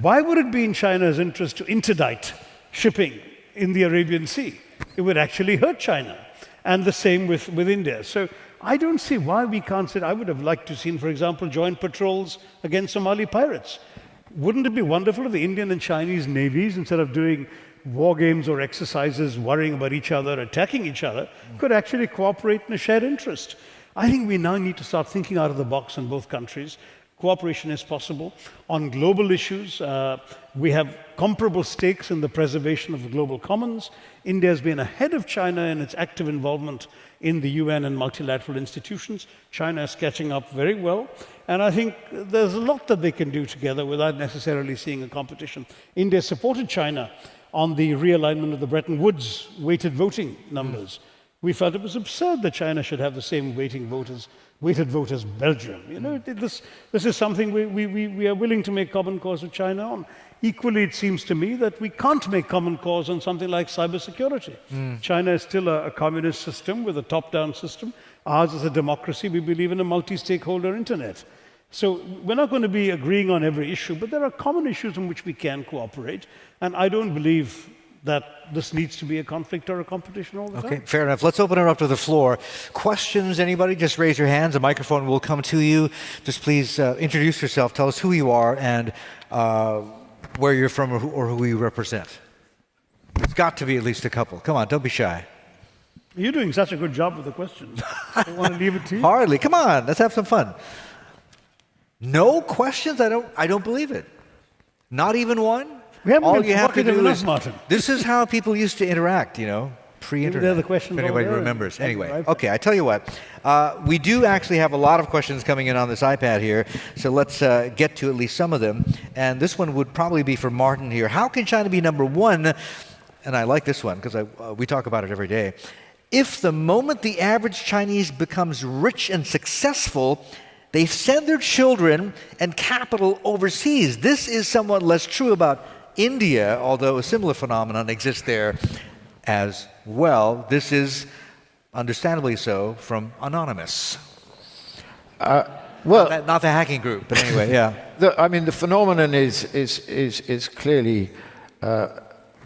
Why would it be in China's interest to interdict shipping in the Arabian Sea? It would actually hurt China. And the same with India. So I don't see why we can't say. I would have liked to see, for example, joint patrols against Somali pirates. Wouldn't it be wonderful if the Indian and Chinese navies, instead of doing war games or exercises, worrying about each other, attacking each other, could actually cooperate in a shared interest? I think we now need to start thinking out of the box in both countries. Cooperation is possible. On global issues, we have comparable stakes in the preservation of the global commons. India has been ahead of China in its active involvement in the UN and multilateral institutions. China is catching up very well. And I think there's a lot that they can do together without necessarily seeing a competition. India supported China on the realignment of the Bretton Woods weighted voting numbers. We felt it was absurd that China should have the same weighted vote as Belgium. You know, this is something we are willing to make common cause with China on. Equally, it seems to me that we can't make common cause on something like cybersecurity. China is still a communist system with a top-down system. Ours is a democracy. We believe in a multi-stakeholder internet. So we're not going to be agreeing on every issue, but there are common issues on which we can cooperate. And I don't believe that this needs to be a conflict or a competition all the time. Okay, fair enough. Let's open it up to the floor. Questions, anybody? Just raise your hands. A microphone will come to you. Just please introduce yourself. Tell us who you are and where you're from or who you represent. It's got to be at least a couple. Come on, don't be shy. You're doing such a good job with the questions. I want to leave it to you. Hardly. Come on, let's have some fun. No questions? I don't believe it. Not even one? We haven't All been you have to do enough, is, Martin. This is how people used to interact, you know, pre-internet. They're the questions if anybody over there. remembers. Anyway, Right. okay, I tell you what. We do actually have a lot of questions coming in on this iPad here, so let's get to at least some of them. And this one would probably be for Martin here. How can China be number one? And I like this one because we talk about it every day. If the moment the average Chinese becomes rich and successful, they send their children and capital overseas. This is somewhat less true about India, although a similar phenomenon exists there as well. This is understandably so from Anonymous. Well, not the hacking group, but anyway, yeah. The phenomenon is clearly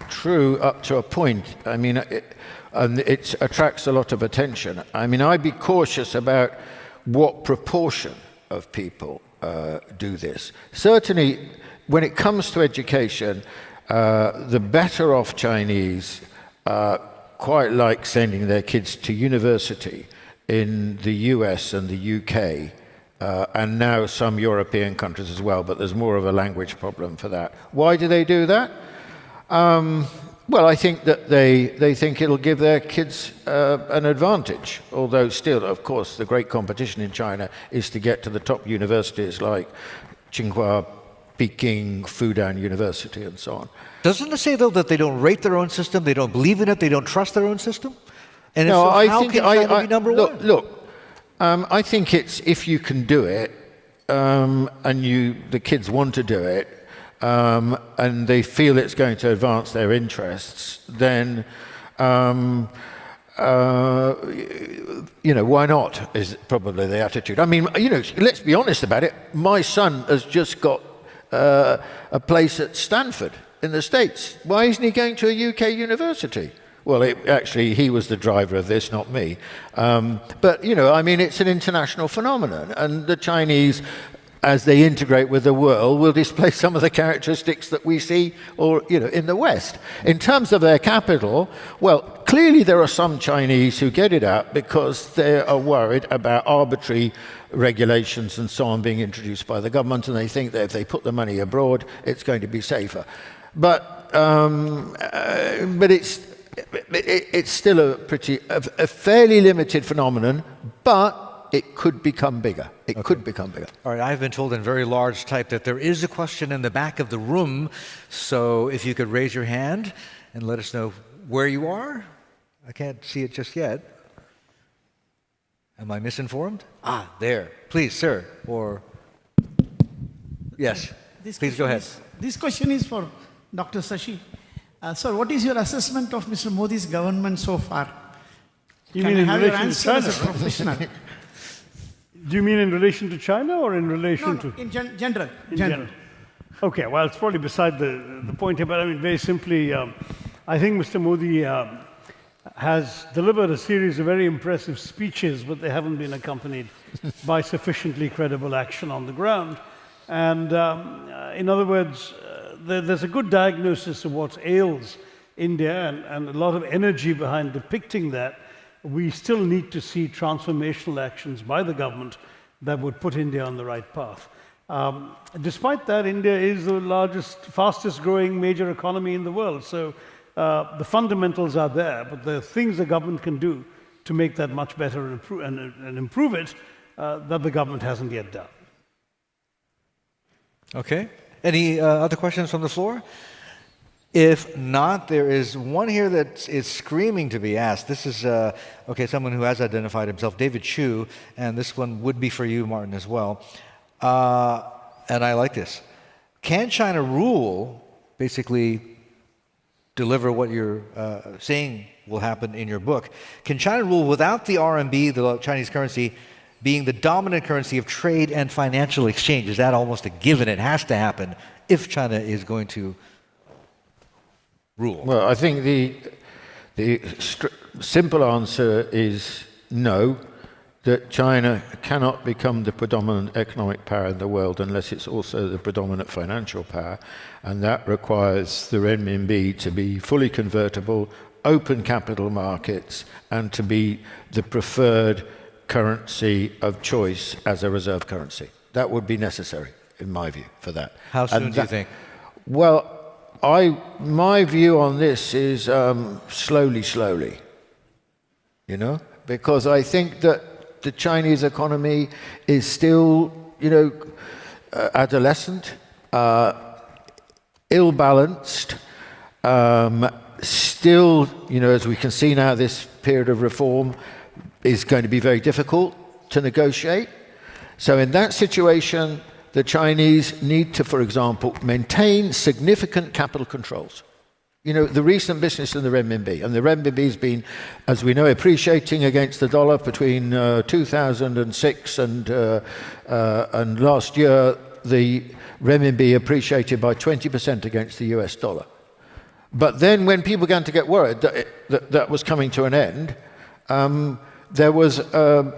true up to a point. I mean, it attracts a lot of attention. I mean, I'd be cautious about what proportion of people do this. Certainly, when it comes to education, the better off Chinese quite like sending their kids to university in the US and the UK, and now some European countries as well, but there's more of a language problem for that. Why do they do that? Well, I think that they think it'll give their kids an advantage, although still, of course, the great competition in China is to get to the top universities like Tsinghua, Peking, Fudan University, and so on. Doesn't it say, though, that they don't rate their own system, they don't believe in it, they don't trust their own system? And no, so how can China be number one? Look, I think it's if you can do it, and the kids want to do it, and they feel it's going to advance their interests, then why not, is probably the attitude. I mean, let's be honest about it. My son has just got a place at Stanford in the States. Why isn't he going to a UK university? Well, actually, he was the driver of this, not me. But, I mean, it's an international phenomenon. And the Chinese, as they integrate with the world, will display some of the characteristics that we see in the West. In terms of their capital, well, clearly there are some Chinese who get it out because they are worried about arbitrary regulations and so on being introduced by the government, and they think that if they put the money abroad, it's going to be safer. But it's still a fairly limited phenomenon, but it could become bigger. It could become bigger. All right, I've been told in very large type that there is a question in the back of the room, so if you could raise your hand and let us know where you are. I can't see it just yet. Am I misinformed? Ah, there. Please, sir. Or yes. Please go ahead. This question is for Dr. Shashi. Sir, what is your assessment of Mr. Modi's government so far? You Can mean I in have your relation to answer China? as a professional? Do you mean in relation to China or in relation No, to... in general. In general. Okay, well, it's probably beside the point here, but I mean, very simply, I think Mr. Modi has delivered a series of very impressive speeches, but they haven't been accompanied by sufficiently credible action on the ground. And in other words, there's a good diagnosis of what ails India and a lot of energy behind depicting that. We still need to see transformational actions by the government that would put India on the right path. Despite that, India is the largest, fastest growing major economy in the world. So the fundamentals are there, but the things the government can do to make that much better and improve it, that the government hasn't yet done. Okay. Any other questions from the floor? If not, there is one here that is screaming to be asked. This is, someone who has identified himself, David Chu, and this one would be for you, Martin, as well. And I like this. Can China rule, basically deliver what you're saying will happen in your book, can China rule without the RMB, the Chinese currency, being the dominant currency of trade and financial exchange? Is that almost a given? It has to happen if China is going to rule. Well, I think the simple answer is no, that China cannot become the predominant economic power in the world unless it's also the predominant financial power, and that requires the renminbi to be fully convertible, open capital markets, and to be the preferred currency of choice as a reserve currency. That would be necessary, in my view, for that. How soon do you think? Well, my view on this is slowly, you know, because I think that the Chinese economy is still, adolescent, ill-balanced, still, as we can see now, this period of reform is going to be very difficult to negotiate. So in that situation, the Chinese need to, for example, maintain significant capital controls. The recent business in the renminbi, and the renminbi has been, as we know, appreciating against the dollar between 2006 and last year, the renminbi appreciated by 20% against the US dollar. But then when people began to get worried that that was coming to an end, there was a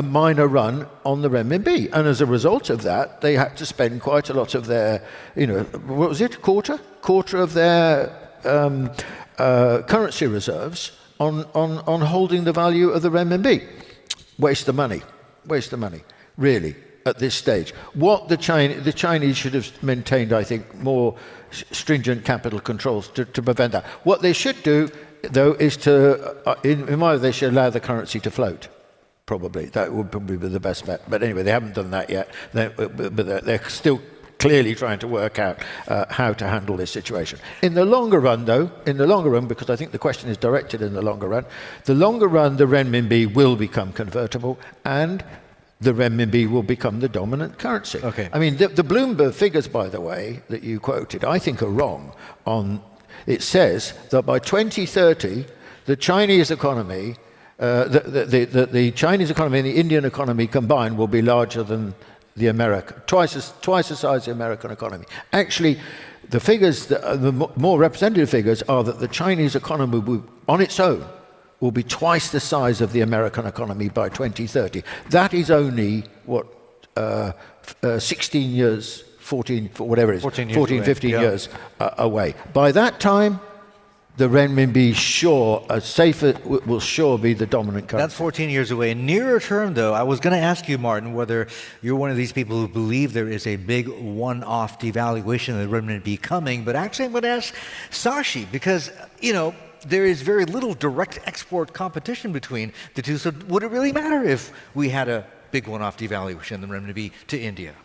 minor run on the renminbi, and as a result of that, they had to spend quite a lot of their, what was it, quarter of their currency reserves on holding the value of the renminbi. Waste of money, really, at this stage. What the Chinese should have maintained, I think, more stringent capital controls to prevent that. What they should do, though, is to, in my view, they should allow the currency to float. Probably. That would probably be the best bet. But anyway, they haven't done that yet. But they're still clearly trying to work out how to handle this situation. In the longer run, though, because I think the question is directed in the longer run, the renminbi will become convertible and the renminbi will become the dominant currency. Okay. I mean, the Bloomberg figures, by the way, that you quoted, I think are wrong. It says that by 2030, the Chinese economy the Chinese economy and the Indian economy combined will be larger than the twice the size of the American economy. Actually, the figures, the more representative figures, are that the Chinese economy will, on its own will be twice the size of the American economy by 2030. That is only, 16 years, 14, whatever it is, 14 15 years away. By that time, the renminbi will sure be the dominant currency. That's 14 years away. Nearer term, though, I was going to ask you, Martin, whether you're one of these people who believe there is a big one-off devaluation of the renminbi coming, but actually I'm going to ask Shashi, because, there is very little direct export competition between the two, so would it really matter if we had a big one-off devaluation of the renminbi to India?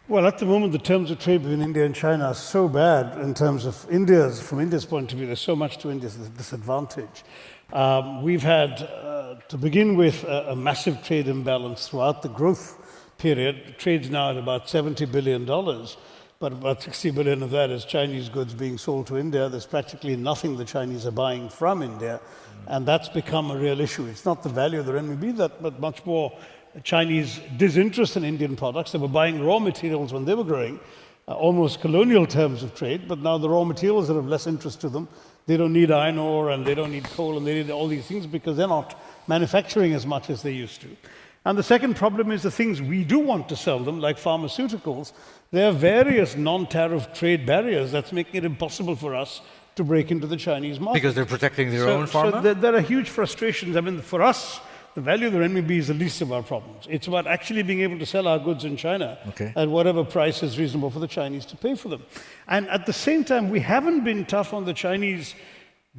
Well, at the moment, the terms of trade between India and China are so bad in terms of from India's point of view, there's so much to India's disadvantage. We've had, to begin with, a massive trade imbalance throughout the growth period. Trade's now at about $70 billion, but about 60 billion of that is Chinese goods being sold to India. There's practically nothing the Chinese are buying from India, and that's become a real issue. It's not the value of the renminbi, but much more Chinese disinterest in Indian products. They were buying raw materials when they were growing, almost colonial terms of trade, but now the raw materials are of less interest to them. They don't need iron ore and they don't need coal and they need all these things because they're not manufacturing as much as they used to. And the second problem is the things we do want to sell them, like pharmaceuticals. There are various non-tariff trade barriers that's making it impossible for us to break into the Chinese market. Because they're protecting their own pharma? So there are huge frustrations. I mean, for us, the value of the renminbi is the least of our problems. It's about actually being able to sell our goods in China at whatever price is reasonable for the Chinese to pay for them. And at the same time, we haven't been tough on the Chinese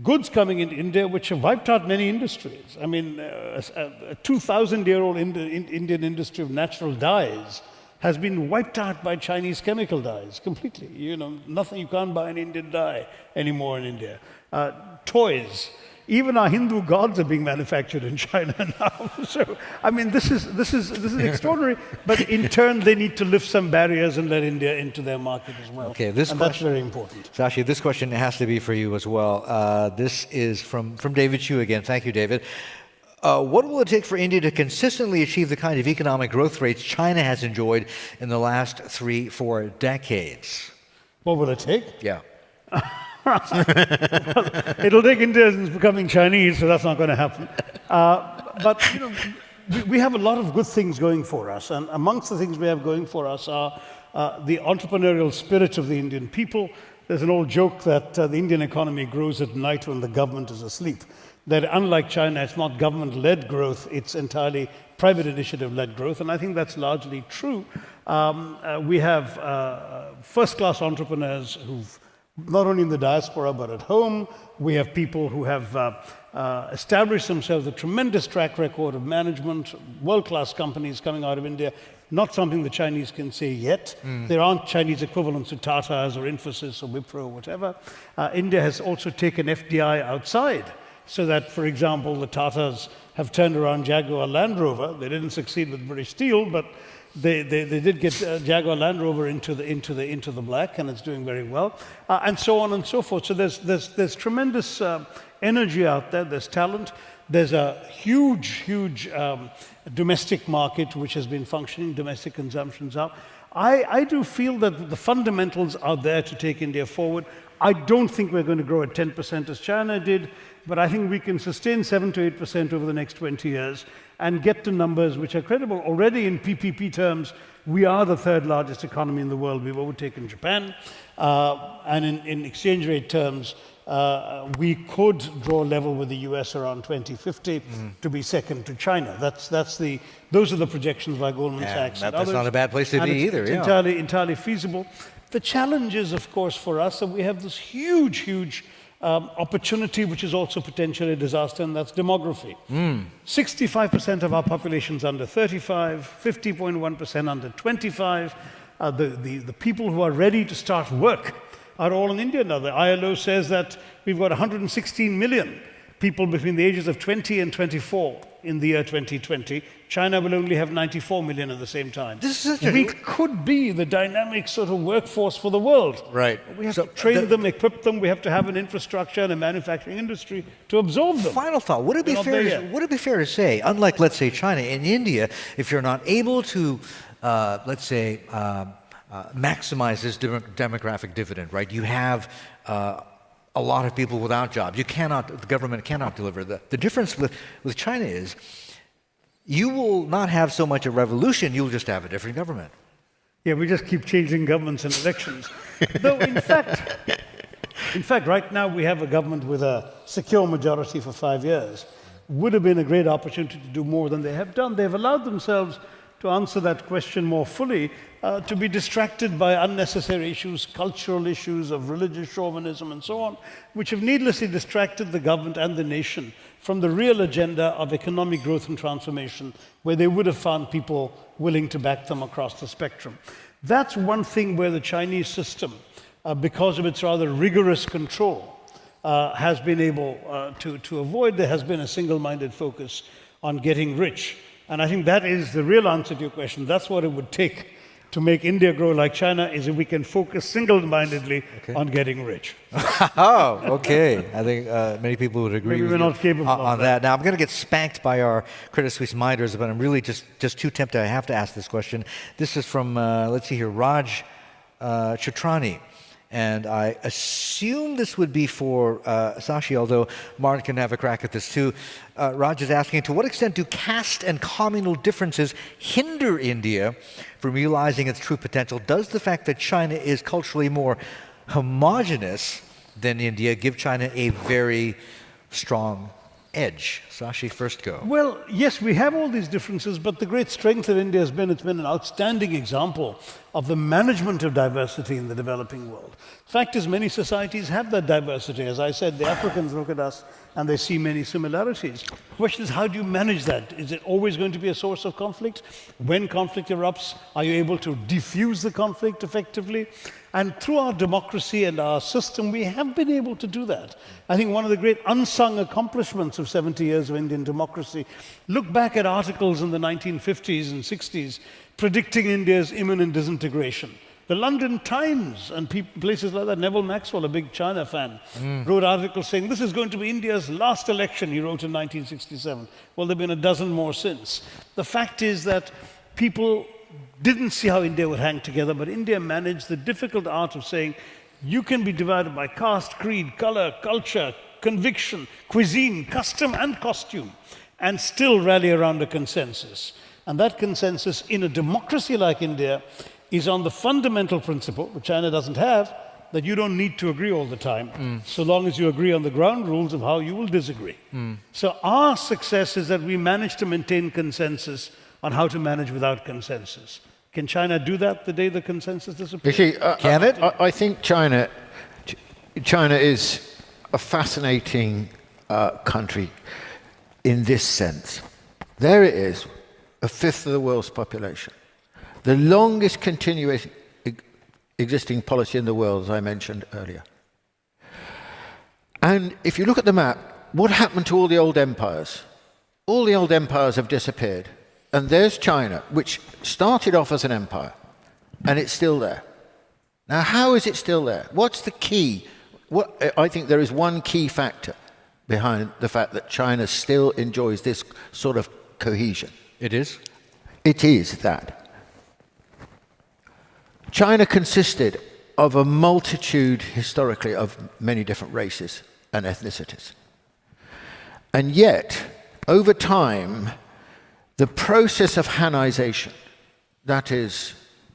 goods coming into India, which have wiped out many industries. I mean, a 2,000-year-old Indian industry of natural dyes has been wiped out by Chinese chemical dyes completely. You know, nothing, you can't buy an Indian dye anymore in India. Toys. Even our Hindu gods are being manufactured in China now. So, I mean, this is extraordinary. But in turn, they need to lift some barriers and let India into their market as well. Okay, that's very important. Shashi, this question has to be for you as well. This is from David Chu again. Thank you, David. What will it take for India to consistently achieve the kind of economic growth rates China has enjoyed in the last 3-4 decades? What will it take? Yeah. Well, it'll take Indians becoming Chinese, so that's not going to happen. But you know, we have a lot of good things going for us, and amongst the things we have going for us are the entrepreneurial spirit of the Indian people. There's an old joke that the Indian economy grows at night when the government is asleep. That unlike China, it's not government-led growth, it's entirely private initiative-led growth, and I think that's largely true. We have first-class entrepreneurs who've not only in the diaspora but at home. We have people who have established themselves a tremendous track record of management, world-class companies coming out of India. Not something the Chinese can say yet. There aren't Chinese equivalents to Tata's or Infosys or Wipro or whatever. India has also taken FDI outside, so that, for example, the Tatas have turned around Jaguar Land Rover. They didn't succeed with British Steel, but they did get Jaguar Land Rover into the black, and it's doing very well, and so on and so forth. So there's tremendous energy out there. There's talent. There's a huge domestic market which has been functioning. Domestic consumption's up. I do feel that the fundamentals are there to take India forward. I don't think we're going to grow at 10% as China did, but I think we can sustain 7 to 8% over the next 20 years and get to numbers which are credible. Already in PPP terms, we are the third largest economy in the world. We've overtaken Japan. And in exchange rate terms, we could draw level with the US around 2050 to be second to China. Those are the projections by Goldman Sachs and that's others. not a bad place to be either. It's entirely feasible. The challenge is, of course, for us that we have this huge opportunity, which is also potentially a disaster, and that's demography. 65% of our population is under 35, 50.1% under 25. The people who are ready to start work are all in India now. The ILO says that we've got 116 million people between the ages of 20 and 24 in the year 2020. China will only have 94 million at the same time. We could be the dynamic sort of workforce for the world. Right. We have to train them, equip them. We have to have an infrastructure and a manufacturing industry to absorb them. Final thought. Would it be fair to say, unlike, let's say, China, in India, if you're not able to, let's say, maximize this demographic dividend, right? You have a lot of people without jobs. The government cannot deliver. The difference with China is you will not have so much a revolution, you'll just have a different government. Yeah, we just keep changing governments and elections. Though, in fact, right now we have a government with a secure majority for 5 years. Would have been a great opportunity to do more than they have done. They've allowed themselves to answer that question more fully, to be distracted by unnecessary issues, cultural issues of religious chauvinism and so on, which have needlessly distracted the government and the nation from the real agenda of economic growth and transformation, where they would have found people willing to back them across the spectrum. That's one thing where the Chinese system, because of its rather rigorous control, has been able to avoid. There has been a single-minded focus on getting rich. And I think that is the real answer to your question. That's what it would take to make India grow like China, is if we can focus single-mindedly on getting rich. Oh, okay. I think many people would agree Maybe with we're you not capable on of that. Now, I'm going to get spanked by our Credit Suisse minders, but I'm really just too tempted. I have to ask this question. This is from, let's see here, Raj Chitrani. And I assume this would be for Shashi, although Martin can have a crack at this too. Raj is asking, to what extent do caste and communal differences hinder India from realizing its true potential? Does the fact that China is culturally more homogenous than India give China a very strong edge? Shashi, first go. Well, yes, we have all these differences, but the great strength of India has been, it's been an outstanding example of the management of diversity in the developing world. The fact is, many societies have that diversity. As I said, the Africans look at us and they see many similarities. The question is, how do you manage that? Is it always going to be a source of conflict? When conflict erupts, are you able to diffuse the conflict effectively? And through our democracy and our system, we have been able to do that. I think one of the great unsung accomplishments of 70 years of Indian democracy, look back at articles in the 1950s and 60s predicting India's imminent disintegration. The London Times and places like that, Neville Maxwell, a big China fan, wrote articles saying this is going to be India's last election, he wrote in 1967. Well, there have been a dozen more since. The fact is that people didn't see how India would hang together, but India managed the difficult art of saying you can be divided by caste, creed, color, culture, conviction, cuisine, custom, and costume, and still rally around a consensus. And that consensus in a democracy like India is on the fundamental principle, which China doesn't have, that you don't need to agree all the time, so long as you agree on the ground rules of how you will disagree. So our success is that we manage to maintain consensus on how to manage without consensus. Can China do that the day the consensus disappears? You see, Can it? I think China is a fascinating country in this sense. There it is, a fifth of the world's population. The longest continuous existing policy in the world, as I mentioned earlier. And if you look at the map, what happened to all the old empires? All the old empires have disappeared. And there's China, which started off as an empire, and it's still there. Now, how is it still there? What's the key? I think there is one key factor behind the fact that China still enjoys this sort of cohesion. It is? It is that China consisted of a multitude, historically, of many different races and ethnicities. And yet, over time, the process of Hanization, that is,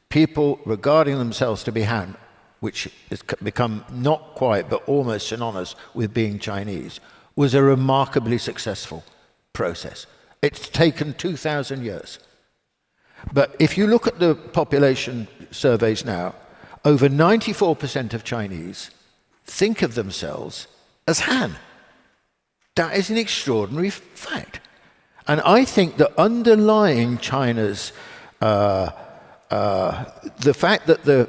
people regarding themselves to be Han, which has become not quite but almost synonymous with being Chinese, was a remarkably successful process. It's taken 2,000 years. But if you look at the population surveys now, over 94% of Chinese think of themselves as Han. That is an extraordinary fact. And I think that underlying China's, the fact that the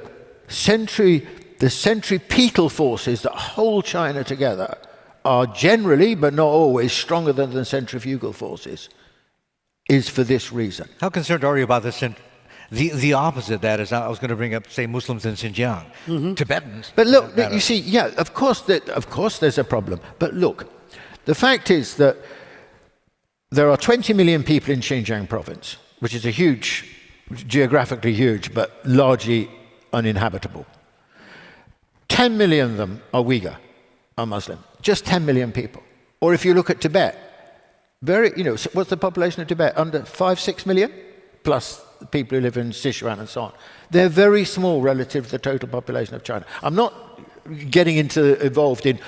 centripetal forces that hold China together are generally, but not always, stronger than the centrifugal forces, is for this reason. How concerned are you about this? The opposite of that is, I was going to bring up, say, Muslims in Xinjiang, Tibetans. But look, you see, yeah, of course there's a problem. But look, the fact is that there are 20 million people in Xinjiang province, which is a huge, geographically huge, but largely uninhabitable. 10 million of them are Uyghur, are Muslim. Just 10 million people. Or if you look at Tibet, what's the population of Tibet? Under 5-6 million? Plus the people who live in Sichuan and so on. They're very small relative to the total population of China. I'm not getting involved in,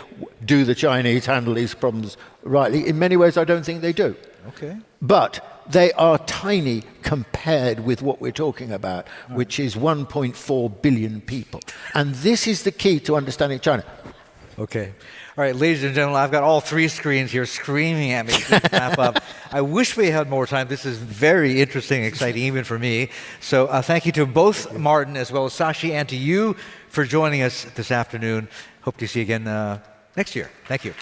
do the Chinese handle these problems rightly? In many ways, I don't think they do. Okay. But they are tiny compared with what we're talking about, which is 1.4 billion people. And this is the key to understanding China. Okay. All right, ladies and gentlemen, I've got all three screens here screaming at me to wrap up. I wish we had more time. This is very interesting, exciting, even for me. So thank you to both Martin as well as Shashi, and to you for joining us this afternoon. Hope to see you again next year. Thank you.